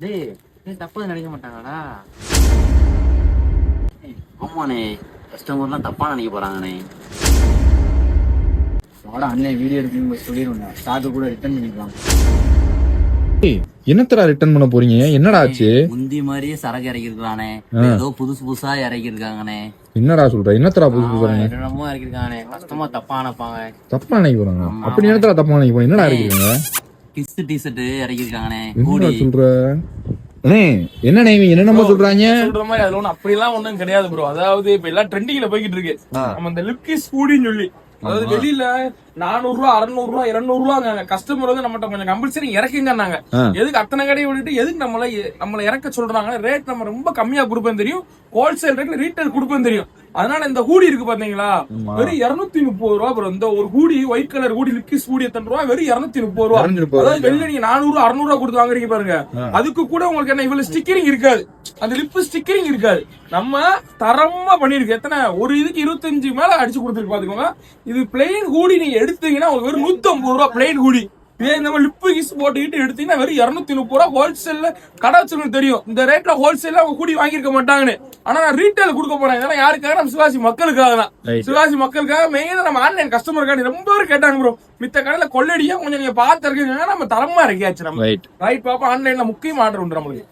டேய் தப்பா நினைக்க மாட்டாங்கடா. ஆமாண்ணே, கஸ்டமர்லாம் தப்பா நினைக்க போறாங்கண்ணே. வாடா அண்ணன் வீடியோ எடுக்கணும் சொல்லிடுவேன். ஸ்டாக்கு கூட ரிட்டர்ன் பண்ணிக்கலாம். என்னத்தடா ரிட்டர்ன் பண்ண போறீங்க? என்னடா ஆச்சு? முந்தி மாதிரியே சரக்கு இறக்கிருக்கானே, ஏதோ புதுசு புதுசா இறக்கிருக்காங்கண்ணே. என்னடா சொல்ற? என்னத்தடா புதுசு புதுசா என்னமோ இறக்கிருக்கானே, கஷ்டமா தப்பா நினைப்பாங்க. தப்பா நினைக்க போறாங்க? அப்படி என்னத்தடா தப்பா நினைக்க போறீங்க? என்னடா இறக்கிருக்காங்க? Kiss T shirt இறக்கிருக்காங்கண்ணே. என்னடா சொல்ற? அண்ணே என்னண்ணே இவங்க என்னென்னமோ சொல்றாங்க? சொல்ற மாதிரி அதுல ஒண்ணு அப்படிலாம் ஒண்ணும் கிடையாது ப்ரோ. அதாவது இப்ப எல்லாம் ட்ரெண்டிங்ல போய்கிட்டு இருக்கு. நம்ம இந்த லிப்கிஸ் கூடின்னு சொல்லி, அதாவது வெளியில 400 ரூபா 600 ரூபா 200 ரூபாங்க. கஸ்டமர் வந்து நம்மகிட்ட கொஞ்சம் கம்பல்சரி இறக்குங்கன்னாங்க. எதுக்கு அத்தனை கடையை விட்டுட்டு எதுக்கு நம்மள இறக்க சொல்றாங்க? ரேட் நம்ம ரொம்ப கம்மியா கொடுப்பேன் தெரியும், ஹோல்சேல் ரேட்ல ரீட்டைல் கொடுப்பேன் தெரியும். அதனால இந்த ஹூடி இருக்கு பாத்தீங்களா, வெறும் 230 ரூபா ப்ரோ. இந்த ஒரு hoodie white colour hoodie lip kiss hoodie எத்தனை ரூபா? வெறும் 230 ரூபா. அதாவது வெளியில நீங்க 400 600 ரூபா கொடுத்து வாங்குறீங்க பாருங்க, அதுக்கு கூட உங்களுக்கு என்ன இவ்வளவு ஸ்டிக்கரிங் இருக்காது, அந்த லிப் ஸ்டிக்கரிங் இருக்காது. நம்ம தரமா பண்ணிருக்கு. எத்தனை ஒரு இதுக்கு 25 மேல அடிச்சு கொடுத்துருக்கு பாத்துக்கோங்க. இது பிளெயின் ஹூடி நீங்க எடுத்தீங்கன்னா உங்களுக்கு வெறும் 150 ரூபா பிளெயின் ஹூடி. இதே இந்த மாதிரி லிப்பு கிஸ் போட்டுக்கிட்டு எடுத்தீங்கன்னா வெறும் 230 ரூபா. ஹோல்சேல்ல கடை வச்சுருக்கு தெரியும் இந்த ரேட்ல ஹோல்சேல்ல அவங்க கூடி வாங்கியிருக்க மாட்டாங்கன்னு. ஆனா நான் ரீட்டைல் கொடுக்க போறேன். இதெல்லாம் யாருக்காக? நம்ம சிவாசி மக்களுக்காக தான். சிவாசி மக்களுக்காக மெயினா நம்ம ஆன்லைன் கஸ்டமருக்காண்டி. ரொம்ப பேர் கேட்டாங்க ப்ரோ, மித்த கடையில கொள்ளடியா கொஞ்சம் நீங்க பார்த்து இருக்கீங்க, நம்ம தரமா இருக்கியாச்சு. நம்ம ரைட் பாப்பா ஆன்லைன்ல முக்கியமா ஆர்டர் உண்டு நம்மளுக்கு.